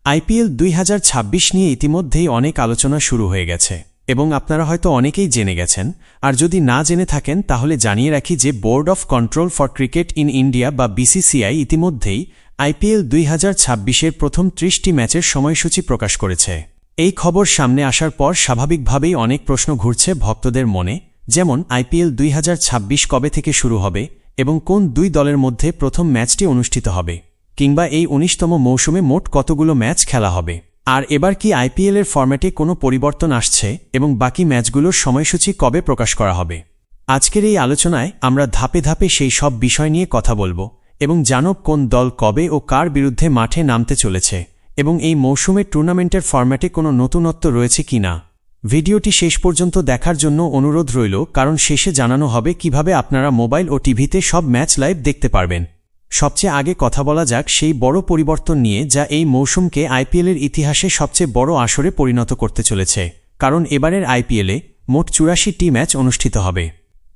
IPL 2026 নিয়ে ইতিমধ্যেই অনেক আলোচনা শুরু হয়ে গেছে এবং আপনারা হয়তো অনেকেই জেনে গেছেন, আর যদি না জেনে থাকেন তাহলে জানিয়ে রাখি যে board of control for cricket in India বা বিসিসিআই ইতিমধ্যেই আইপিএল 2026-এর প্রথম 30টি ম্যাচের সময়সূচি প্রকাশ করেছে। এই খবর সামনে আসার পর স্বাভাবিকভাবেই অনেক প্রশ্ন ঘুরছে ভক্তদের মনে, যেমন আইপিএল 2026 কবে থেকে শুরু হবে এবং কোন দুই দলের মধ্যে প্রথম ম্যাচটি অনুষ্ঠিত হবে, কিংবা এই 19তম মৌসুমে মোট কতগুলো ম্যাচ খেলা হবে, আর এবার কি আইপিএলের ফরম্যাটে কোনো পরিবর্তন আসছে এবং বাকি ম্যাচগুলোর সময়সূচি কবে প্রকাশ করা হবে। আজকের এই আলোচনায় আমরা ধাপে ধাপে সেই সব বিষয় নিয়ে কথা বলবো এবং জানব কোন দল কবে ও কার বিরুদ্ধে মাঠে নামতে চলেছে এবং এই মৌসুমের টুর্নামেন্টের ফরম্যাটে কোনো নতুনত্ব রয়েছে কিনা। ভিডিওটি শেষ পর্যন্ত দেখার জন্য অনুরোধ রইল, কারণ শেষে জানানো হবে কিভাবে আপনারা মোবাইল ও টিভিতে সব ম্যাচ লাইভ দেখতে পারবেন। সবচেয়ে আগে কথা বলা যাক সেই বড় পরিবর্তন নিয়ে যা এই মৌসুমকে আইপিএলের ইতিহাসে সবচেয়ে বড় আসরে পরিণত করতে চলেছে, কারণ এবারের আইপিএলে মোট 84টি ম্যাচ অনুষ্ঠিত হবে।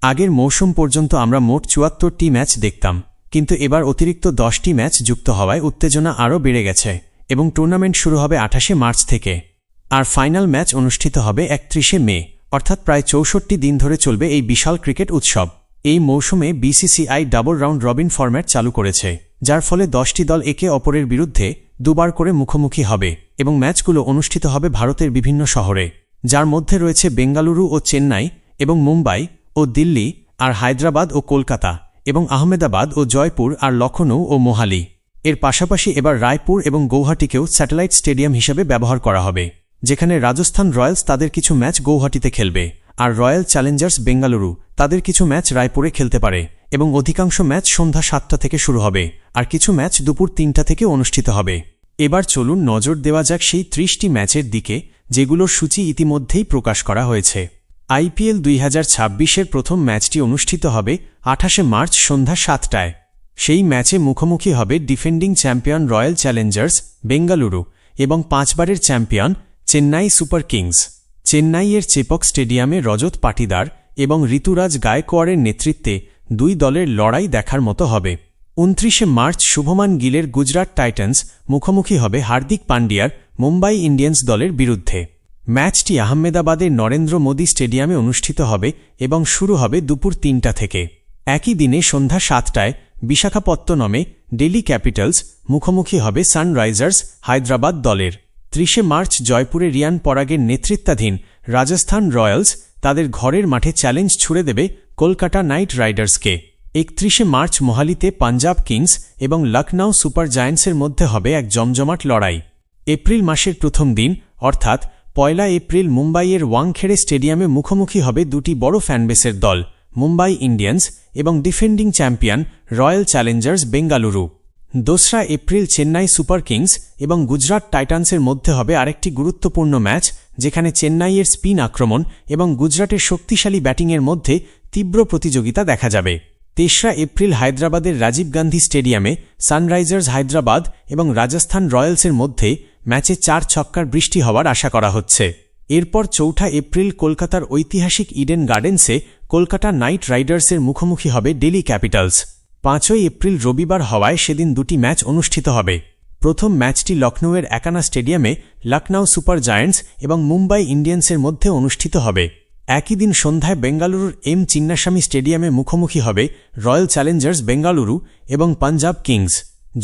আগের মৌসুম পর্যন্ত আমরা মোট 74টি ম্যাচ দেখতাম, কিন্তু এবার অতিরিক্ত 10টি ম্যাচ যুক্ত হওয়ায় উত্তেজনা আরও বেড়ে গেছে এবং টুর্নামেন্ট শুরু হবে 28শে মার্চ থেকে, আর ফাইনাল ম্যাচ অনুষ্ঠিত হবে 31শে মে, অর্থাৎ প্রায় 64 দিন ধরে চলবে এই বিশাল ক্রিকেট উৎসব। এই মৌসুমে BCCI double round robin format চালু করেছে, যার ফলে 10টি দল একে অপরের বিরুদ্ধে দুবার করে মুখোমুখি হবে এবং ম্যাচগুলো অনুষ্ঠিত হবে ভারতের বিভিন্ন শহরে, যার মধ্যে রয়েছে বেঙ্গালুরু ও চেন্নাই এবং মুম্বাই ও দিল্লি, আর হায়দ্রাবাদ ও কলকাতা এবং আহমেদাবাদ ও জয়পুর, আর লখনৌ ও মোহালি। এর পাশাপাশি এবার রায়পুর এবং গৌহাটিকেও স্যাটেলাইট স্টেডিয়াম হিসেবে ব্যবহার করা হবে, যেখানে রাজস্থান রয়্যালস তাদের কিছু ম্যাচ গৌহাটিতে খেলবে, আর রয়্যাল চ্যালেঞ্জার্স বেঙ্গালুরু তাদের কিছু ম্যাচ রায়পুরে খেলতে পারে এবং অধিকাংশ ম্যাচ সন্ধ্যা 7টা থেকে শুরু হবে, আর কিছু ম্যাচ দুপুর 3টা থেকে অনুষ্ঠিত হবে। এবার চলুন নজর দেওয়া যাক সেই 30টি ম্যাচের দিকে যেগুলোর সূচি ইতিমধ্যেই প্রকাশ করা হয়েছে। আইপিএল 2026-এর প্রথম ম্যাচটি অনুষ্ঠিত হবে 28শে মার্চ সন্ধ্যা 7টায়। সেই ম্যাচে মুখোমুখি হবে defending champion Royal Challengers Bengaluru এবং 5বারের চ্যাম্পিয়ন চেন্নাই সুপার কিংস। চেন্নাইয়ের চেপক স্টেডিয়ামে রজত পাটিদার এবং ঋতুরাজ গায়কোয়াড়ের নেতৃত্বে দুই দলের লড়াই দেখার মতো হবে। 29শে মার্চ শুভমান গিলের গুজরাট টাইটান্স মুখোমুখি হবে হার্দিক পান্ডিয়ার মুম্বাই ইন্ডিয়ান্স দলের বিরুদ্ধে। ম্যাচটি আহমেদাবাদের নরেন্দ্র মোদী স্টেডিয়ামে অনুষ্ঠিত হবে এবং শুরু হবে দুপুর 3টা থেকে। একই দিনে সন্ধ্যা 7টায় বিশাখাপত্তনমে দিল্লি ক্যাপিটালস মুখোমুখি হবে সানরাইজার্স হায়দ্রাবাদ দলের। 30শে মার্চ জয়পুরে রিয়ান পরাগের নেতৃত্বাধীন রাজস্থান রয়্যালস তাদের ঘরের মাঠে চ্যালেঞ্জ ছুড়ে দেবে কলকাতা নাইট রাইডার্সকে। 31শে মার্চ মোহালিতে পাঞ্জাব কিংস এবং লখনৌ সুপার জায়ান্টসের মধ্যে হবে এক জমজমাট লড়াই। এপ্রিল মাসের প্রথম দিন অর্থাৎ 1 এপ্রিল মুম্বাইয়ের ওয়াংখেড়ে স্টেডিয়ামে মুখোমুখি হবে দুটি বড় ফ্যানবেসের দল, মুম্বাই ইন্ডিয়ান্স এবং defending champion Royal Challengers Bengaluru. 2 April Chennai Super Kings এবং গুজরাট টাইটান্সের মধ্যে হবে আরেকটি গুরুত্বপূর্ণ ম্যাচ, যেখানে চেন্নাইয়ের স্পিন আক্রমণ এবং গুজরাটের শক্তিশালী ব্যাটিংয়ের মধ্যে তীব্র প্রতিযোগিতা দেখা যাবে। 3 এপ্রিল হায়দ্রাবাদের রাজীব গান্ধী স্টেডিয়ামে সানরাইজার্স হায়দ্রাবাদ এবং রাজস্থান রয়্যালসের মধ্যে ম্যাচে 4 ছক্কার বৃষ্টি হওয়ার আশা করা হচ্ছে। এরপর 4 এপ্রিল কলকাতার ঐতিহাসিক ইডেন গার্ডেন্সে কলকাতা নাইট রাইডার্সের মুখোমুখি হবে দিল্লি ক্যাপিটালস। 5 এপ্রিল রবিবার হওয়ায় সেদিন দুটি ম্যাচ অনুষ্ঠিত হবে। প্রথম ম্যাচটি লখনৌয়ের একানা স্টেডিয়ামে লখনৌ সুপার জায়ান্টস এবং মুম্বাই ইন্ডিয়ান্সের মধ্যে অনুষ্ঠিত হবে। একই দিন সন্ধ্যায় বেঙ্গালুরুর এম চিন্নাস্বামী স্টেডিয়ামে মুখোমুখি হবে রয়্যাল চ্যালেঞ্জার্স বেঙ্গালুরু এবং পাঞ্জাব কিংস।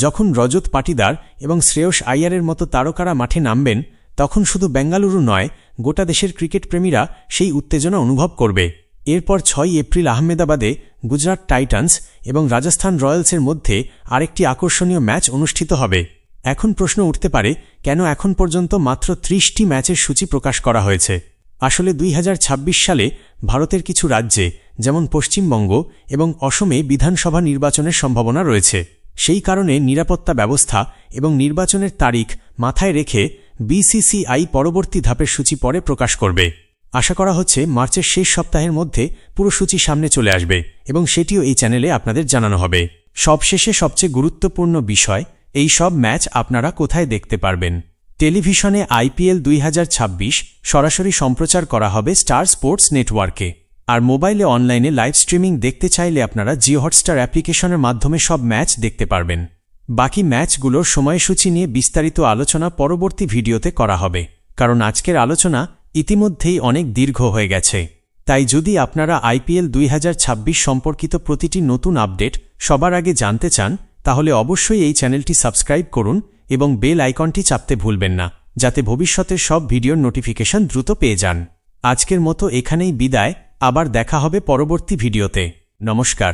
যখন রজত পাটিদার এবং শ্রেয়স আইয়ারের মতো তারকারা মাঠে নামবেন, তখন শুধু বেঙ্গালুরু নয়, গোটা দেশের ক্রিকেট প্রেমীরা সেই উত্তেজনা অনুভব করবে। এরপর 6 এপ্রিল আহমেদাবাদে গুজরাট টাইটান্স এবং রাজস্থান রয়্যালসের মধ্যে আরেকটি আকর্ষণীয় ম্যাচ অনুষ্ঠিত হবে। এখন প্রশ্ন উঠতে পারে, কেন এখন পর্যন্ত মাত্র 30টি ম্যাচের সূচি প্রকাশ করা হয়েছে। আসলে 2026 সালে ভারতের কিছু রাজ্যে যেমন পশ্চিমবঙ্গ এবং অসমে বিধানসভা নির্বাচনের সম্ভাবনা রয়েছে। সেই কারণে নিরাপত্তা ব্যবস্থা এবং নির্বাচনের তারিখ মাথায় রেখে বিসিসিআই পরবর্তী ধাপের সূচি পরে প্রকাশ করবে। আশা করা হচ্ছে মার্চের শেষ সপ্তাহের মধ্যে পুরো সূচি সামনে চলে আসবে এবং সেটিও এই চ্যানেলে আপনাদের জানানো হবে। সবশেষে সবচেয়ে গুরুত্বপূর্ণ বিষয়, এই সব ম্যাচ আপনারা কোথায় দেখতে পারবেন। টেলিভিশনে আইপিএল 2026 সরাসরি সম্প্রচার করা হবে স্টার স্পোর্টস নেটওয়ার্কে, আর মোবাইলে অনলাইনে লাইভ স্ট্রিমিং দেখতে চাইলে আপনারা জিও হটস্টার অ্যাপ্লিকেশনের মাধ্যমে সব ম্যাচ দেখতে পারবেন। বাকি ম্যাচগুলোর সময়সূচি নিয়ে বিস্তারিত আলোচনা পরবর্তী ভিডিওতে করা হবে, কারণ আজকের আলোচনা ইতিমধ্যেই অনেক দীর্ঘ হয়ে গেছে। তাই যদি আপনারা IPL 2026 সম্পর্কিত প্রতিটি নতুন আপডেট সবার আগে জানতে চান, তাহলে অবশ্যই এই চ্যানেলটি সাবস্ক্রাইব করুন এবং বেল আইকনটি চাপতে ভুলবেন না, যাতে ভবিষ্যতের সব ভিডিওর নোটিফিকেশন দ্রুত পেয়ে যান। আজকের মতো এখানেই বিদায়, আবার দেখা হবে পরবর্তী ভিডিওতে। নমস্কার।